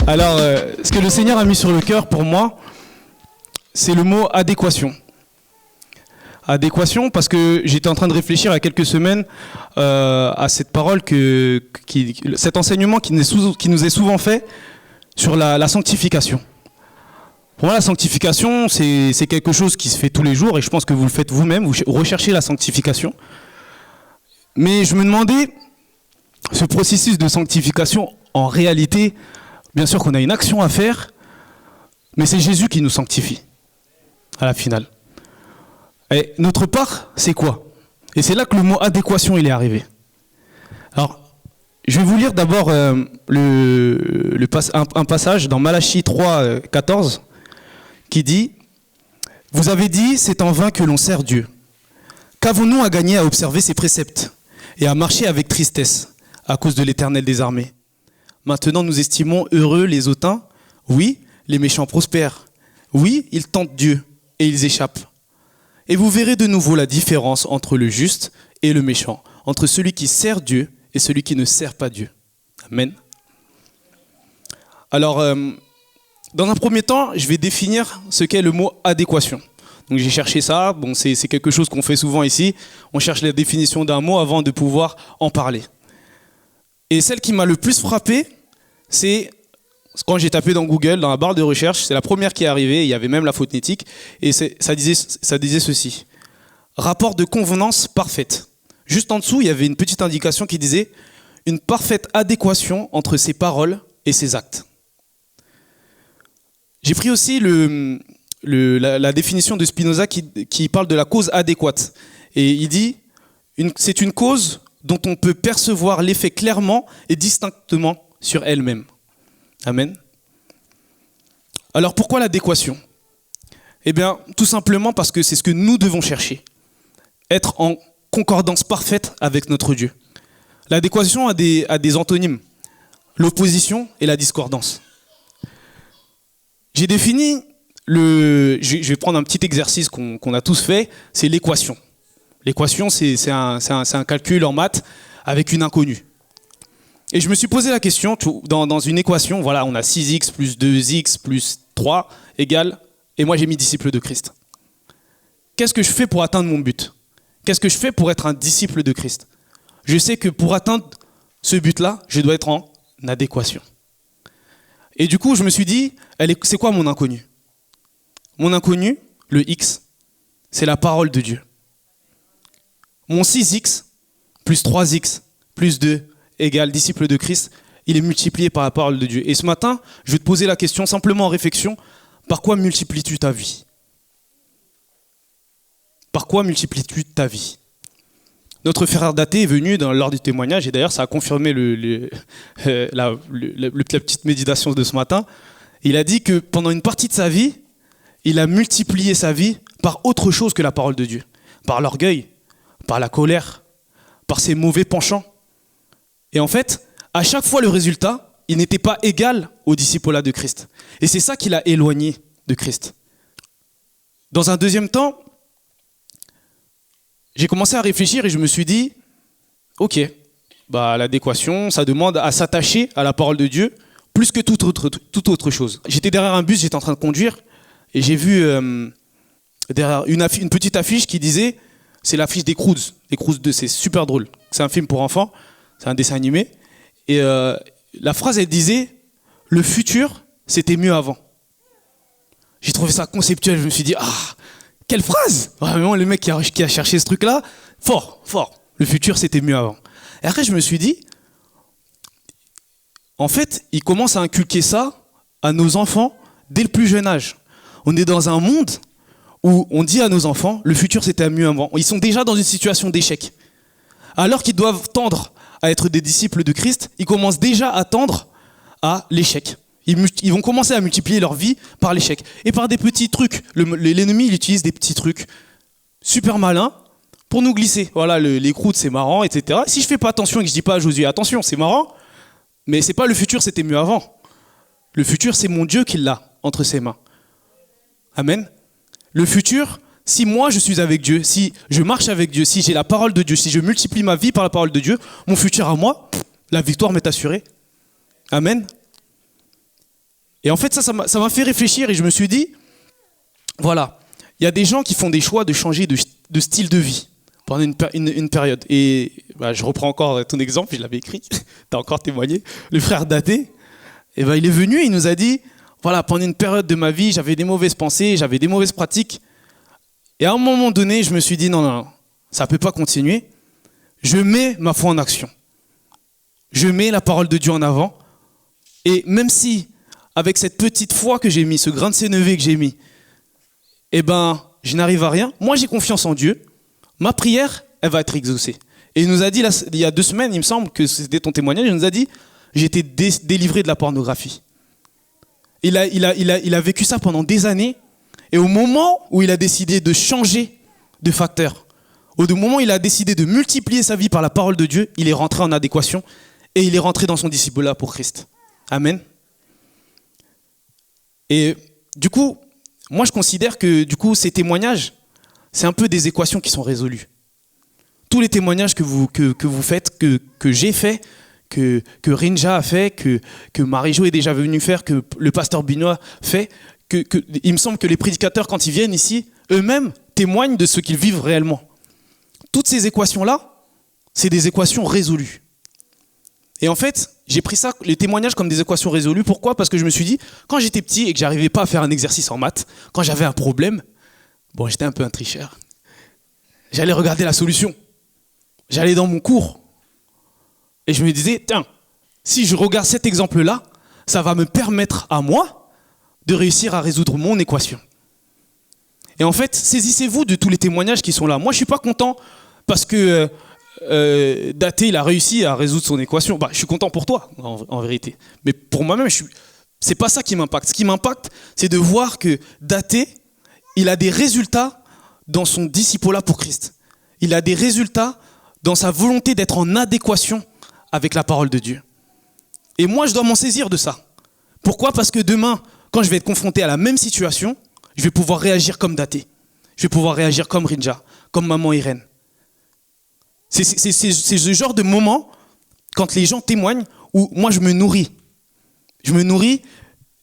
Alors, ce que le Seigneur a mis sur le cœur pour moi, c'est le mot adéquation. Adéquation, parce que j'étais en train de réfléchir il y a quelques semaines à cette parole, cet enseignement qui nous est souvent fait sur la sanctification. Pour moi, la sanctification, c'est quelque chose qui se fait tous les jours, et je pense que vous le faites vous-même, vous recherchez la sanctification. Mais je me demandais, ce processus de sanctification, en réalité, bien sûr qu'on a une action à faire, mais c'est Jésus qui nous sanctifie, à la finale. Et notre part, c'est quoi? Et c'est là que le mot adéquation, il est arrivé. Alors, je vais vous lire d'abord un passage dans Malachie 3, 14, qui dit « Vous avez dit, c'est en vain que l'on sert Dieu. Qu'avons-nous à gagner à observer ses préceptes et à marcher avec tristesse à cause de l'Éternel des armées? Maintenant, nous estimons heureux les hautains. Oui, les méchants prospèrent. Oui, ils tentent Dieu et ils échappent. Et vous verrez de nouveau la différence entre le juste et le méchant, entre celui qui sert Dieu et celui qui ne sert pas Dieu. » Amen. Alors, dans un premier temps, je vais définir ce qu'est le mot adéquation. Donc j'ai cherché ça, bon, c'est quelque chose qu'on fait souvent ici. On cherche la définition d'un mot avant de pouvoir en parler. Et celle qui m'a le plus frappé, c'est quand j'ai tapé dans Google, dans la barre de recherche, c'est la première qui est arrivée, il y avait même la phonétique, et ça disait ceci. Rapport de convenance parfaite. Juste en dessous, il y avait une petite indication qui disait une parfaite adéquation entre ses paroles et ses actes. J'ai pris aussi la définition de Spinoza qui parle de la cause adéquate. Et il dit c'est une cause dont on peut percevoir l'effet clairement et distinctement sur elle-même. Amen. Alors pourquoi l'adéquation? Eh bien, tout simplement parce que c'est ce que nous devons chercher. Être en concordance parfaite avec notre Dieu. L'adéquation a des antonymes. L'opposition et la discordance. J'ai défini je vais prendre un petit exercice qu'on a tous fait, c'est l'équation. L'équation, c'est un calcul en maths avec une inconnue. Et je me suis posé la question, dans une équation, voilà, on a 6x plus 2x plus 3 égale, et moi j'ai mis disciple de Christ. Qu'est-ce que je fais pour atteindre mon but? Qu'est-ce que je fais pour être un disciple de Christ? Je sais que pour atteindre ce but-là, je dois être en adéquation. Et du coup, je me suis dit, c'est quoi mon inconnu? Mon inconnu, le x, c'est la parole de Dieu. Mon 6x plus 3x plus 2 égale disciple de Christ, il est multiplié par la parole de Dieu. Et ce matin, je vais te poser la question simplement en réflexion, par quoi multiplies-tu ta vie? Par quoi multiplies-tu ta vie? Notre frère Daté est venu lors du témoignage, et d'ailleurs ça a confirmé la petite méditation de ce matin. Il a dit que pendant une partie de sa vie, il a multiplié sa vie par autre chose que la parole de Dieu. Par l'orgueil, par la colère, par ses mauvais penchants. Et en fait, à chaque fois le résultat, il n'était pas égal au disciple de Christ. Et c'est ça qui l'a éloigné de Christ. Dans un deuxième temps, j'ai commencé à réfléchir et je me suis dit, ok, l'adéquation, ça demande à s'attacher à la parole de Dieu plus que toute autre chose. J'étais derrière un bus, j'étais en train de conduire et j'ai vu derrière une petite affiche qui disait, c'est l'affiche des Croods 2, c'est super drôle. C'est un film pour enfants, c'est un dessin animé. Et la phrase, elle disait, le futur, c'était mieux avant. J'ai trouvé ça conceptuel, je me suis dit, quelle phrase! Vraiment, le mec qui a cherché ce truc-là, fort. Le futur, c'était mieux avant. Et après, je me suis dit, en fait, il commence à inculquer ça à nos enfants dès le plus jeune âge. On est dans un monde où on dit à nos enfants, le futur, c'était mieux avant. Ils sont déjà dans une situation d'échec. Alors qu'ils doivent tendre à être des disciples de Christ, ils commencent déjà à tendre à l'échec. Ils vont commencer à multiplier leur vie par l'échec. Et par des petits trucs. L'ennemi, il utilise des petits trucs super malins pour nous glisser. Voilà, les croûtes, c'est marrant, etc. Si je fais pas attention et que je dis pas à Josué, attention, c'est marrant, mais c'est pas le futur, c'était mieux avant. Le futur, c'est mon Dieu qui l'a entre ses mains. Amen. Le futur, si moi je suis avec Dieu, si je marche avec Dieu, si j'ai la parole de Dieu, si je multiplie ma vie par la parole de Dieu, mon futur à moi, la victoire m'est assurée. Amen. Et en fait, ça m'a fait réfléchir et je me suis dit, voilà, il y a des gens qui font des choix de changer de style de vie pendant une période. Et bah, je reprends encore ton exemple, je l'avais écrit, tu as encore témoigné. Le frère Daté, et bah, il est venu et il nous a dit, voilà, pendant une période de ma vie, j'avais des mauvaises pensées, j'avais des mauvaises pratiques. Et à un moment donné, je me suis dit, non, ça ne peut pas continuer. Je mets ma foi en action. Je mets la parole de Dieu en avant. Et même si, avec cette petite foi que j'ai mis, ce grain de sénévé que j'ai mis, eh ben, je n'arrive à rien. Moi, j'ai confiance en Dieu. Ma prière, elle va être exaucée. Et il nous a dit, là, il y a 2 semaines, il me semble que c'était ton témoignage, il nous a dit, j'ai été délivré de la pornographie. Il a vécu ça pendant des années. Et au moment où il a décidé de changer de facteur, au moment où il a décidé de multiplier sa vie par la parole de Dieu, il est rentré en adéquation et il est rentré dans son disciple-là pour Christ. Amen. Et du coup, moi je considère que du coup, ces témoignages, c'est un peu des équations qui sont résolues. Tous les témoignages que vous faites, que j'ai fait, que Rinja a fait, que Marie-Jo est déjà venue faire, que le pasteur Binois fait, il me semble que les prédicateurs, quand ils viennent ici, eux-mêmes témoignent de ce qu'ils vivent réellement. Toutes ces équations-là, c'est des équations résolues. Et en fait, j'ai pris ça, les témoignages, comme des équations résolues. Pourquoi ? Parce que je me suis dit, quand j'étais petit et que j'arrivais pas à faire un exercice en maths, quand j'avais un problème, bon, j'étais un peu un tricheur. J'allais regarder la solution. J'allais dans mon cours. Et je me disais, tiens, si je regarde cet exemple-là, ça va me permettre à moi de réussir à résoudre mon équation. Et en fait, saisissez-vous de tous les témoignages qui sont là. Moi, je ne suis pas content parce que Daté, il a réussi à résoudre son équation. Bah, je suis content pour toi, en vérité. Mais pour moi-même, c'est pas ça qui m'impacte. Ce qui m'impacte, c'est de voir que Daté, il a des résultats dans son disciple-là pour Christ. Il a des résultats dans sa volonté d'être en adéquation avec la parole de Dieu. Et moi, je dois m'en saisir de ça. Pourquoi ? Parce que demain, quand je vais être confronté à la même situation, je vais pouvoir réagir comme Daté. Je vais pouvoir réagir comme Rinja, comme maman Irène. C'est ce genre de moment, quand les gens témoignent, où moi je me nourris. Je me nourris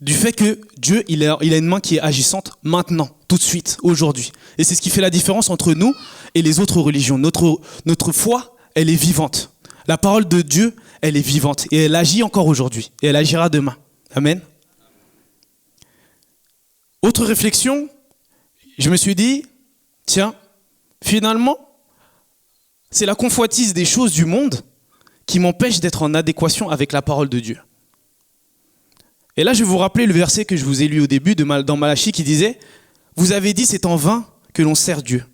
du fait que Dieu, il a une main qui est agissante maintenant, tout de suite, aujourd'hui. Et c'est ce qui fait la différence entre nous et les autres religions. Notre foi, elle est vivante. La parole de Dieu, elle est vivante. Et elle agit encore aujourd'hui. Et elle agira demain. Amen. Autre réflexion, je me suis dit, tiens, finalement, c'est la convoitise des choses du monde qui m'empêche d'être en adéquation avec la parole de Dieu. Et là, je vais vous rappeler le verset que je vous ai lu au début dans Malachie qui disait « Vous avez dit, c'est en vain que l'on sert Dieu.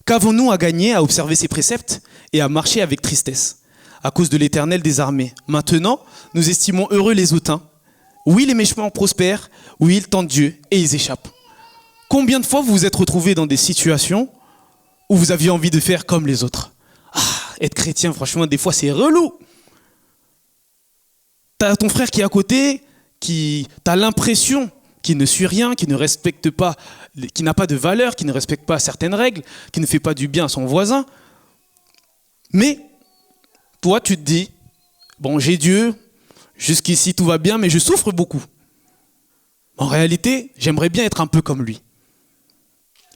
Qu'avons-nous à gagner à observer ses préceptes et à marcher avec tristesse à cause de l'Éternel des armées. Maintenant, nous estimons heureux les hautains. Oui, les méchants prospèrent. Oui, ils tentent Dieu et ils échappent. » Combien de fois vous vous êtes retrouvés dans des situations où vous aviez envie de faire comme les autres ? Être chrétien, franchement, des fois, c'est relou. T'as ton frère qui est à côté, t'as l'impression qu'il ne suit rien, qu'il ne respecte pas, qu'il n'a pas de valeur, qu'il ne respecte pas certaines règles, qu'il ne fait pas du bien à son voisin. Mais toi, tu te dis, bon, j'ai Dieu, jusqu'ici tout va bien, mais je souffre beaucoup. En réalité, j'aimerais bien être un peu comme lui.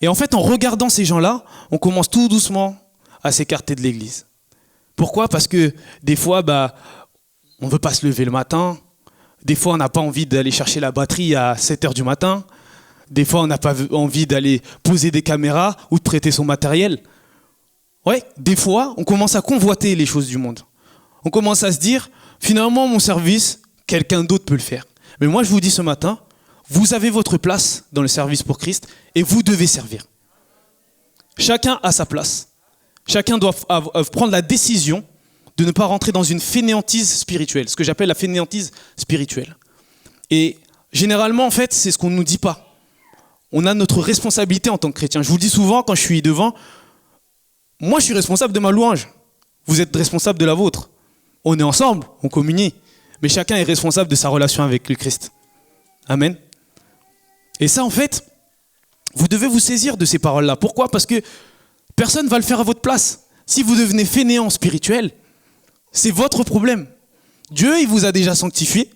Et en fait, en regardant ces gens-là, on commence tout doucement à s'écarter de l'église. Pourquoi ? Parce que des fois, on ne veut pas se lever le matin. Des fois, on n'a pas envie d'aller chercher la batterie à 7h du matin. Des fois, on n'a pas envie d'aller poser des caméras ou de prêter son matériel. Ouais, des fois, on commence à convoiter les choses du monde. On commence à se dire, finalement, mon service, quelqu'un d'autre peut le faire. Mais moi, je vous dis ce matin, vous avez votre place dans le service pour Christ et vous devez servir. Chacun a sa place. Chacun doit prendre la décision de ne pas rentrer dans une fainéantise spirituelle, ce que j'appelle la fainéantise spirituelle. Et généralement, en fait, c'est ce qu'on ne nous dit pas. On a notre responsabilité en tant que chrétien. Je vous le dis souvent quand je suis devant, moi je suis responsable de ma louange. Vous êtes responsable de la vôtre. On est ensemble, on communie. Mais chacun est responsable de sa relation avec le Christ. Amen. Et ça, en fait, vous devez vous saisir de ces paroles-là. Pourquoi ? Parce que personne ne va le faire à votre place. Si vous devenez fainéant spirituel, c'est votre problème. Dieu, il vous a déjà sanctifié.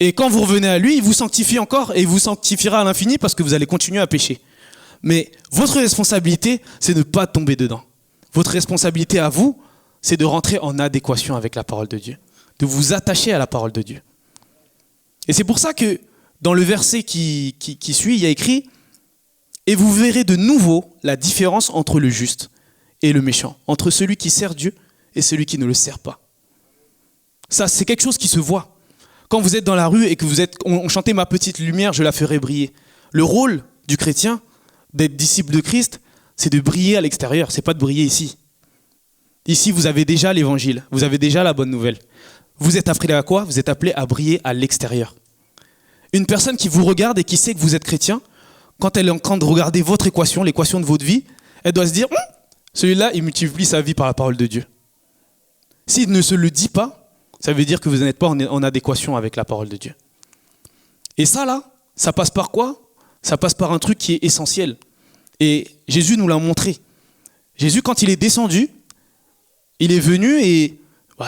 Et quand vous revenez à lui, il vous sanctifie encore et il vous sanctifiera à l'infini parce que vous allez continuer à pécher. Mais votre responsabilité, c'est de ne pas tomber dedans. Votre responsabilité à vous, c'est de rentrer en adéquation avec la parole de Dieu, de vous attacher à la parole de Dieu. Et c'est pour ça que dans le verset qui suit, il y a écrit « Et vous verrez de nouveau la différence entre le juste et le méchant, entre celui qui sert Dieu et celui qui ne le sert pas. » Ça, c'est quelque chose qui se voit. Quand vous êtes dans la rue et que on chantait ma petite lumière, je la ferai briller. Le rôle du chrétien, d'être disciple de Christ, c'est de briller à l'extérieur, c'est pas de briller ici. Ici, vous avez déjà l'évangile, vous avez déjà la bonne nouvelle. Vous êtes appelé à quoi? Vous êtes appelé à briller à l'extérieur. Une personne qui vous regarde et qui sait que vous êtes chrétien, quand elle est en train de regarder votre équation, l'équation de votre vie, elle doit se dire celui-là, il multiplie sa vie par la parole de Dieu. S'il ne se le dit pas, ça veut dire que vous n'êtes pas en adéquation avec la parole de Dieu. Et ça, là, ça passe par quoi? Ça passe par un truc qui est essentiel. Et Jésus nous l'a montré. Jésus, quand il est descendu, il est venu et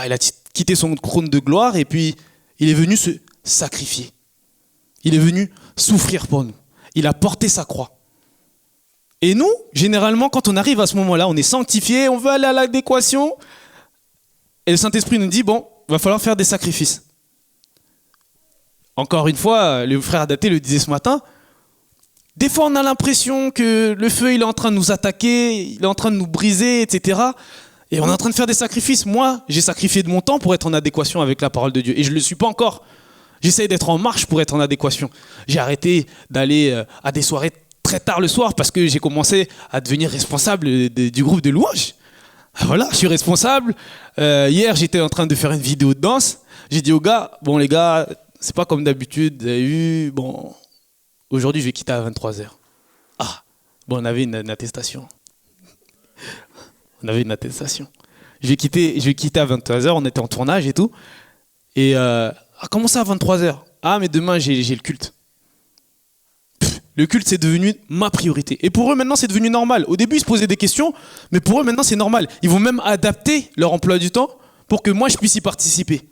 il a quitté son trône de gloire et puis il est venu se sacrifier. Il est venu souffrir pour nous. Il a porté sa croix. Et nous, généralement, quand on arrive à ce moment-là, on est sanctifié, on veut aller à l'adéquation. Et le Saint-Esprit nous dit, bon, il va falloir faire des sacrifices. Encore une fois, le frère Adaté le disait ce matin, des fois on a l'impression que le feu il est en train de nous attaquer, il est en train de nous briser, etc. Et on est en train de faire des sacrifices. Moi, j'ai sacrifié de mon temps pour être en adéquation avec la parole de Dieu. Et je ne le suis pas encore. J'essaie d'être en marche pour être en adéquation. J'ai arrêté d'aller à des soirées très tard le soir parce que j'ai commencé à devenir responsable du groupe de louange. Voilà, je suis responsable. Hier, j'étais en train de faire une vidéo de danse. J'ai dit aux gars, bon les gars, c'est pas comme d'habitude. Vous avez vu, bon, aujourd'hui je vais quitter à 23h. Ah, bon, on avait une attestation. On avait une attestation. Je vais quitter à 23h, on était en tournage et tout. Et comment ça à 23h? Ah, mais demain j'ai le culte. Le culte, c'est devenu ma priorité. Et pour eux, maintenant, c'est devenu normal. Au début, ils se posaient des questions, mais pour eux, maintenant, c'est normal. Ils vont même adapter leur emploi du temps pour que moi, je puisse y participer.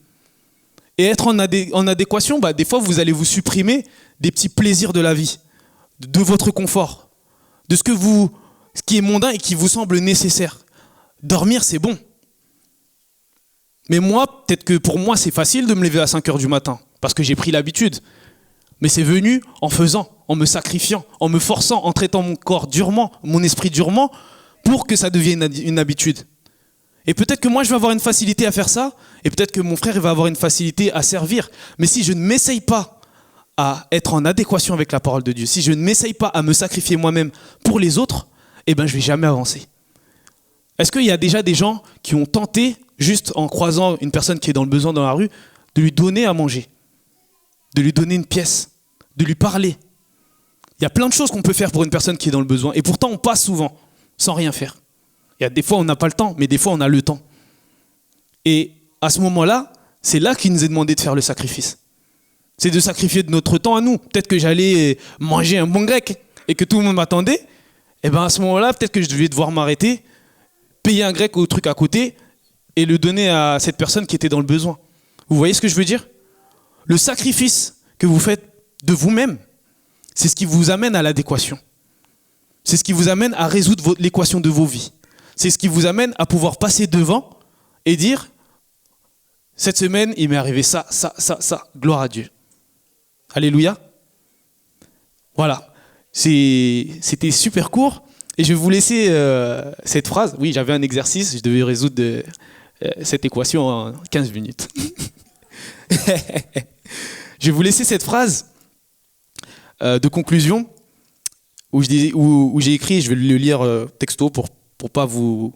Et être en adéquation, des fois, vous allez vous supprimer des petits plaisirs de la vie, de votre confort, de ce qui est mondain et qui vous semble nécessaire. Dormir, c'est bon. Mais moi, peut-être que pour moi, c'est facile de me lever à 5h du matin, parce que j'ai pris l'habitude. Mais c'est venu en faisant, en me sacrifiant, en me forçant, en traitant mon corps durement, mon esprit durement, pour que ça devienne une habitude. Et peut-être que moi, je vais avoir une facilité à faire ça, et peut-être que mon frère va avoir une facilité à servir. Mais si je ne m'essaye pas à être en adéquation avec la parole de Dieu, si je ne m'essaye pas à me sacrifier moi-même pour les autres, je ne vais jamais avancer. Est-ce qu'il y a déjà des gens qui ont tenté, juste en croisant une personne qui est dans le besoin dans la rue, de lui donner à manger, de lui donner une pièce, de lui parler? Il y a plein de choses qu'on peut faire pour une personne qui est dans le besoin. Et pourtant, on passe souvent sans rien faire. Il y a des fois, on n'a pas le temps, mais des fois, on a le temps. Et à ce moment-là, c'est là qu'il nous est demandé de faire le sacrifice. C'est de sacrifier de notre temps à nous. Peut-être que j'allais manger un bon grec et que tout le monde m'attendait. Et à ce moment-là, peut-être que je devais devoir m'arrêter, payer un grec au truc à côté et le donner à cette personne qui était dans le besoin. Vous voyez ce que je veux dire? Le sacrifice que vous faites de vous-même, c'est ce qui vous amène à l'adéquation. C'est ce qui vous amène à résoudre l'équation de vos vies. C'est ce qui vous amène à pouvoir passer devant et dire « Cette semaine, il m'est arrivé ça, ça, ça, ça. Gloire à Dieu. » Alléluia. Voilà. C'était super court. Et je vais vous laisser cette phrase. Oui, j'avais un exercice. Je devais résoudre cette équation en 15 minutes. Je vais vous laisser cette phrase de conclusion où j'ai écrit, je vais le lire texto pour pas vous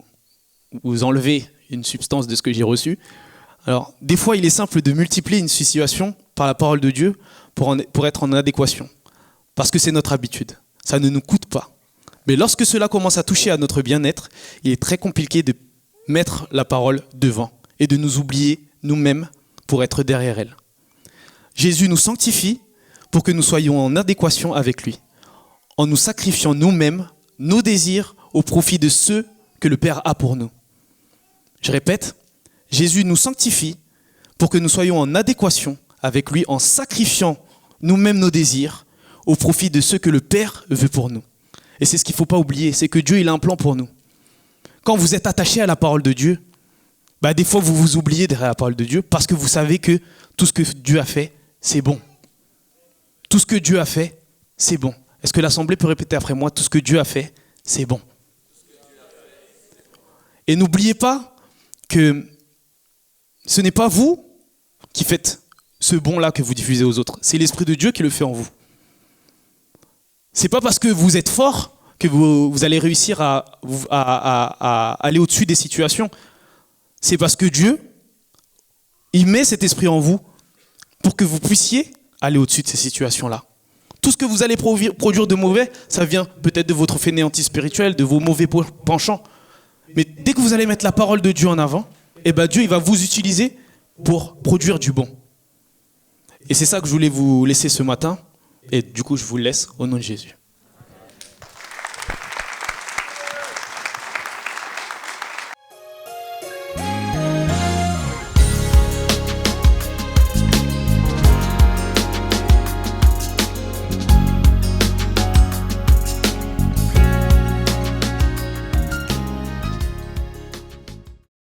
enlever une substance de ce que j'ai reçu. Alors, des fois, il est simple de multiplier une situation par la parole de Dieu pour être en adéquation. Parce que c'est notre habitude. Ça ne nous coûte pas. Mais lorsque cela commence à toucher à notre bien-être, il est très compliqué de mettre la parole devant et de nous oublier nous-mêmes pour être derrière elle. Jésus nous sanctifie pour que nous soyons en adéquation avec lui, en nous sacrifiant nous-mêmes, nos désirs, au profit de ceux que le Père a pour nous. Je répète, Jésus nous sanctifie pour que nous soyons en adéquation avec lui en sacrifiant nous-mêmes nos désirs au profit de ce que le Père veut pour nous. Et c'est ce qu'il ne faut pas oublier, c'est que Dieu il a un plan pour nous. Quand vous êtes attaché à la parole de Dieu, des fois vous vous oubliez derrière la parole de Dieu parce que vous savez que tout ce que Dieu a fait, c'est bon. Tout ce que Dieu a fait, c'est bon. Est-ce que l'Assemblée peut répéter après moi? Tout ce que Dieu a fait, c'est bon. Et n'oubliez pas que ce n'est pas vous qui faites ce bon-là que vous diffusez aux autres. C'est l'Esprit de Dieu qui le fait en vous. C'est pas parce que vous êtes fort que vous allez réussir à aller au-dessus des situations. C'est parce que Dieu, il met cet esprit en vous pour que vous puissiez aller au-dessus de ces situations-là. Tout ce que vous allez produire de mauvais, ça vient peut-être de votre fainéantise spirituelle, de vos mauvais penchants. Mais dès que vous allez mettre la parole de Dieu en avant, Dieu il va vous utiliser pour produire du bon. Et c'est ça que je voulais vous laisser ce matin. Et du coup, je vous le laisse au nom de Jésus.